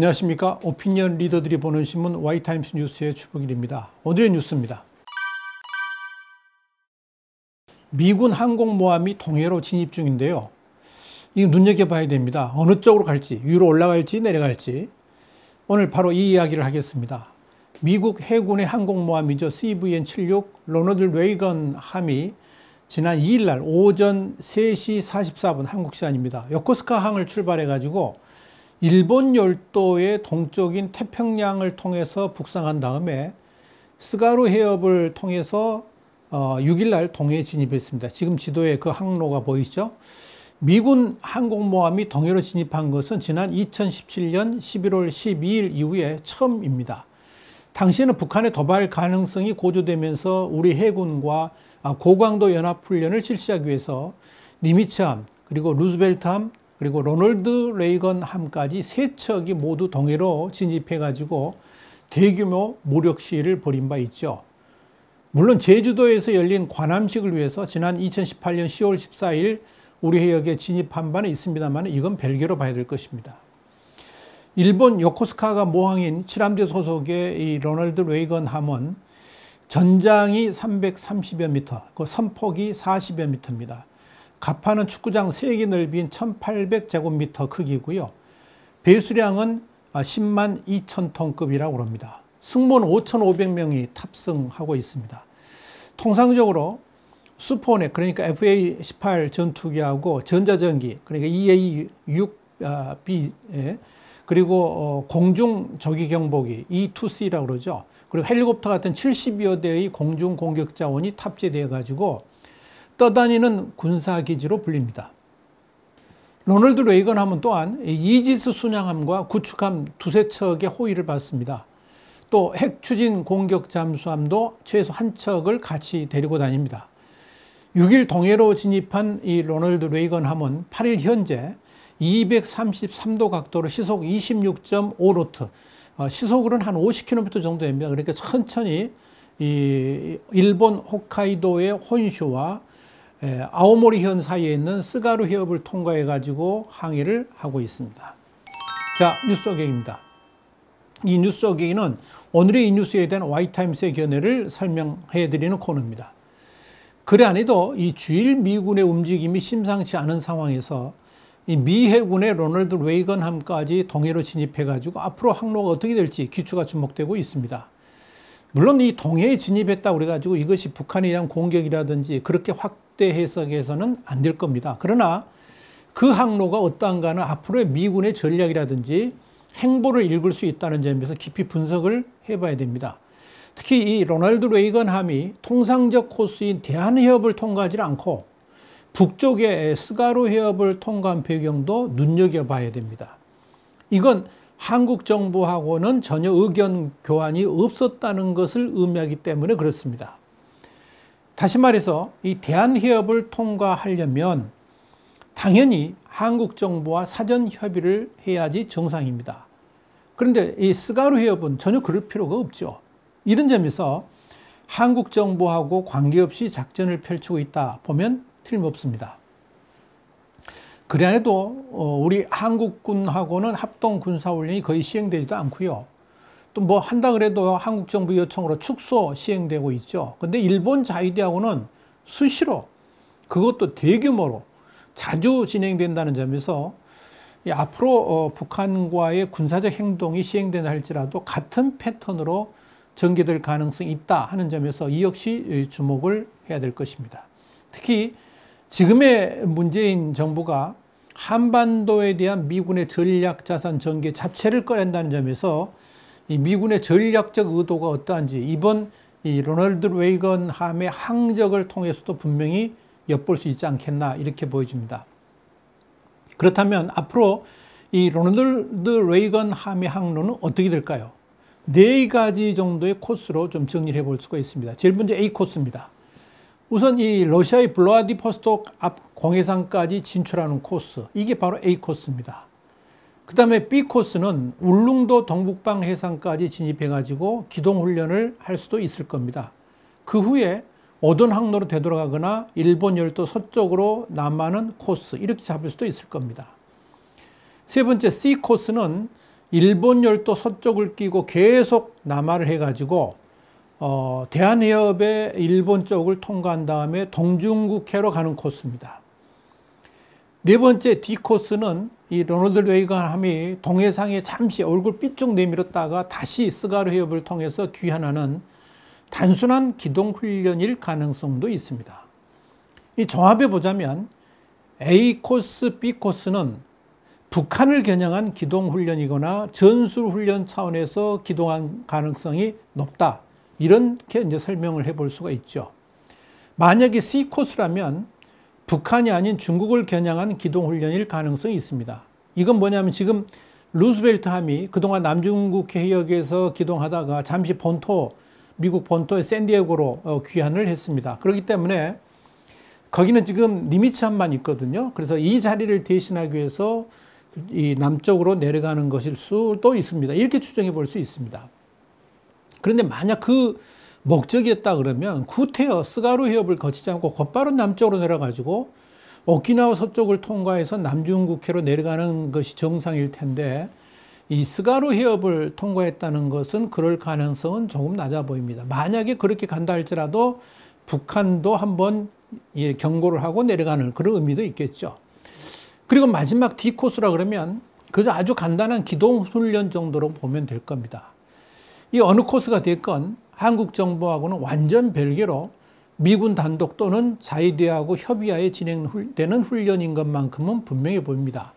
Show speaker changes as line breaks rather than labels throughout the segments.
안녕하십니까. 오피니언 리더들이 보는 신문 Y타임스 뉴스의 주복일입니다. 오늘의 뉴스입니다. 미군 항공모함이 동해로 진입 중인데요. 이거 눈여겨봐야 됩니다. 어느 쪽으로 갈지, 위로 올라갈지 내려갈지. 오늘 바로 이 이야기를 하겠습니다. 미국 해군의 항공모함이죠. CVN-76 로널드 레이건 함이 지난 2일 날 오전 3시 44분 한국 시간입니다. 요코스카 항을 출발해가지고 일본 열도의 동쪽인 태평양을 통해서 북상한 다음에 스가루 해협을 통해서 6일 날 동해에 진입했습니다. 지금 지도에 그 항로가 보이시죠? 미군 항공모함이 동해로 진입한 것은 지난 2017년 11월 12일 이후에 처음입니다. 당시에는 북한의 도발 가능성이 고조되면서 우리 해군과 고강도 연합훈련을 실시하기 위해서 니미츠함, 그리고 루즈벨트함, 그리고 로널드 레이건 함까지 세 척이 모두 동해로 진입해가지고 대규모 무력 시위를 벌인 바 있죠. 물론 제주도에서 열린 관함식을 위해서 지난 2018년 10월 14일 우리 해역에 진입한 바는 있습니다만 이건 별개로 봐야 될 것입니다. 일본 요코스카가 모항인 칠함대 소속의 이 로널드 레이건 함은 전장이 330여 미터, 그 선폭이 40여 미터입니다. 갑판은 축구장 3개 넓이인 1800제곱미터 크기고요. 배수량은 10만 2천 톤급이라고 합니다. 승무원 5,500명이 탑승하고 있습니다. 통상적으로 수포넷, 그러니까 FA-18 전투기하고 전자전기, 그러니까 EA-6B, 그리고 공중 조기 경보기 E-2C라고 그러죠. 그리고 헬리콥터 같은 70여 대의 공중 공격 자원이 탑재되어 가지고 떠다니는 군사기지로 불립니다. 로널드 레이건 함은 또한 이지스 순양함과 구축함 두세 척의 호위를 받습니다. 또 핵추진 공격 잠수함도 최소 한 척을 같이 데리고 다닙니다. 6일 동해로 진입한 이 로널드 레이건 함은 8일 현재 233도 각도로 시속 26.5노트, 시속으로는 한 50km 정도 됩니다. 그러니까 천천히 이 일본 홋카이도의 혼슈와 아오모리현 사이에 있는 스가루 해협을 통과해 가지고 항해를 하고 있습니다. 자, 뉴스 소개입니다. 이 뉴스 소개는 오늘의 이 뉴스에 대한 Y타임스의 견해를 설명해 드리는 코너입니다. 그래 안 해도 이 주일 미군의 움직임이 심상치 않은 상황에서 이 미 해군의 로널드 레이건 함까지 동해로 진입해 가지고 앞으로 항로가 어떻게 될지 귀추가 주목되고 있습니다. 물론 이 동해에 진입했다고 그래가지고 이것이 북한에 대한 공격이라든지 그렇게 확대 해석해서는 안 될 겁니다. 그러나 그 항로가 어떠한가는 앞으로의 미군의 전략이라든지 행보를 읽을 수 있다는 점에서 깊이 분석을 해봐야 됩니다. 특히 이 로널드 레이건 함이 통상적 코스인 대한해협을 통과하지 않고 북쪽의 스가루 해협을 통과한 배경도 눈여겨봐야 됩니다. 이건 한국 정부하고는 전혀 의견 교환이 없었다는 것을 의미하기 때문에 그렇습니다. 다시 말해서 이 대한해협을 통과하려면 당연히 한국 정부와 사전 협의를 해야지 정상입니다. 그런데 이 스가루 해협은 전혀 그럴 필요가 없죠. 이런 점에서 한국 정부하고 관계없이 작전을 펼치고 있다 보면 틀림없습니다. 그래 안 해도 우리 한국군하고는 합동군사훈련이 거의 시행되지도 않고요. 또 뭐 한다 그래도 한국 정부 요청으로 축소 시행되고 있죠. 근데 일본 자위대하고는 수시로 그것도 대규모로 자주 진행된다는 점에서 앞으로 북한과의 군사적 행동이 시행된다 할지라도 같은 패턴으로 전개될 가능성이 있다 하는 점에서 이 역시 주목을 해야 될 것입니다. 특히 지금의 문재인 정부가 한반도에 대한 미군의 전략 자산 전개 자체를 꺼낸다는 점에서 이 미군의 전략적 의도가 어떠한지 이번 이 로널드 레이건 함의 항적을 통해서도 분명히 엿볼 수 있지 않겠나 이렇게 보여집니다. 그렇다면 앞으로 이 로널드 레이건 함의 항로는 어떻게 될까요? 4가지 정도의 코스로 좀 정리를 해볼 수가 있습니다. 제일 먼저 A 코스입니다. 우선 이 러시아의 블라디보스톡 앞 공해상까지 진출하는 코스, 이게 바로 A 코스입니다. 그 다음에 B 코스는 울릉도 동북방 해상까지 진입해 가지고 기동훈련을 할 수도 있을 겁니다. 그 후에 오던 항로로 되돌아가거나 일본 열도 서쪽으로 남하는 코스, 이렇게 잡을 수도 있을 겁니다. 세 번째 C 코스는 일본 열도 서쪽을 끼고 계속 남하를 해가지고 대한해협의 일본 쪽을 통과한 다음에 동중국해로 가는 코스입니다. 네 번째 D 코스는 이 로널드 레이건함이 동해상에 잠시 얼굴 삐쭉 내밀었다가 다시 스가루 해협을 통해서 귀환하는 단순한 기동 훈련일 가능성도 있습니다. 이 종합해 보자면 A 코스, B 코스는 북한을 겨냥한 기동 훈련이거나 전술 훈련 차원에서 기동한 가능성이 높다. 이렇게 이제 설명을 해볼 수가 있죠. 만약에 C 코스라면 북한이 아닌 중국을 겨냥한 기동 훈련일 가능성이 있습니다. 이건 뭐냐면 지금 루스벨트함이 그동안 남중국 해역에서 기동하다가 잠시 미국 본토의 샌디에고로 귀환을 했습니다. 그렇기 때문에 거기는 지금 니미츠함만 있거든요. 그래서 이 자리를 대신하기 위해서 이 남쪽으로 내려가는 것일 수도 있습니다. 이렇게 추정해 볼 수 있습니다. 그런데 만약 그 목적이었다 그러면 구테어 스가루 해협을 거치지 않고 곧바로 남쪽으로 내려가지고 오키나와 서쪽을 통과해서 남중국해로 내려가는 것이 정상일 텐데 이 스가루 해협을 통과했다는 것은 그럴 가능성은 조금 낮아 보입니다. 만약에 그렇게 간다 할지라도 북한도 한번 경고를 하고 내려가는 그런 의미도 있겠죠. 그리고 마지막 D 코스라 그러면 그저 아주 간단한 기동 훈련 정도로 보면 될 겁니다. 이 어느 코스가 됐건 한국 정부하고는 완전 별개로 미군 단독 또는 자위대하고 협의하에 진행되는 훈련인 것만큼은 분명해 보입니다.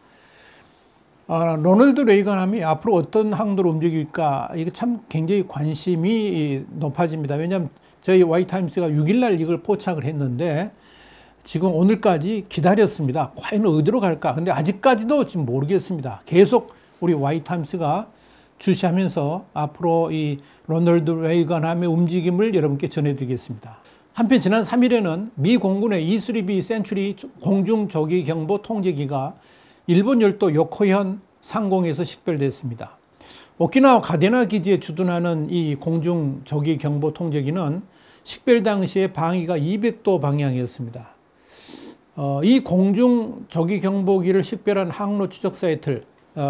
로널드 레이건함이 앞으로 어떤 항로로 움직일까 이게 참 굉장히 관심이 높아집니다. 왜냐하면 저희 와이타임스가 6일날 이걸 포착을 했는데 지금 오늘까지 기다렸습니다. 과연 어디로 갈까? 근데 아직까지도 지금 모르겠습니다. 계속 우리 와이타임스가 주시하면서 앞으로 이 로널드 레이건함의 움직임을 여러분께 전해드리겠습니다. 한편 지난 3일에는 미 공군의 E-3B 센츄리 공중조기경보 통제기가 일본 열도 요코현 상공에서 식별됐습니다. 오키나와 가데나 기지에 주둔하는 이 공중조기경보 통제기는 식별 당시에 방위가 200도 방향이었습니다. 이 공중조기경보기를 식별한 항로 추적 사이트를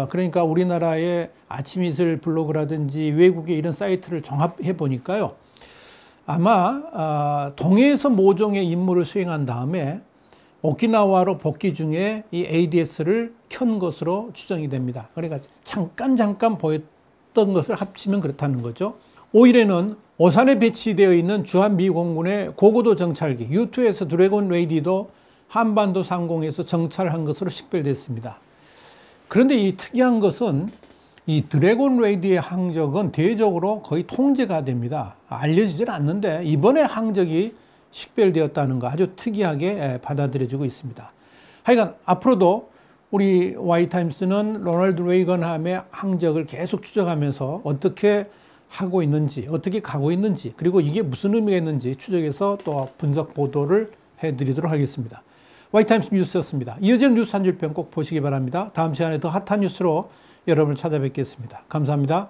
그러니까 우리나라의 아침 이슬 블로그라든지 외국의 이런 사이트를 종합해 보니까요. 아마 동해에서 모종의 임무를 수행한 다음에 오키나와로 복귀 중에 이 ADS를 켠 것으로 추정이 됩니다. 그러니까 잠깐 보였던 것을 합치면 그렇다는 거죠. 5일에는 오산에 배치되어 있는 주한 미 공군의 고고도 정찰기 U2S 드래곤 레이디도 한반도 상공에서 정찰한 것으로 식별됐습니다. 그런데 이 특이한 것은 이 드래곤 레이디의 항적은 대외적으로 거의 통제가 됩니다. 알려지질 않는데 이번에 항적이 식별되었다는 거 아주 특이하게 받아들여지고 있습니다. 하여간 앞으로도 우리 와이타임스는 로널드 레이건함의 항적을 계속 추적하면서 어떻게 하고 있는지, 어떻게 가고 있는지, 그리고 이게 무슨 의미가 있는지 추적해서 또 분석 보도를 해드리도록 하겠습니다. 와이타임스 뉴스였습니다. 이어지는 뉴스 한 줄 평 꼭 보시기 바랍니다. 다음 시간에 더 핫한 뉴스로 여러분을 찾아뵙겠습니다. 감사합니다.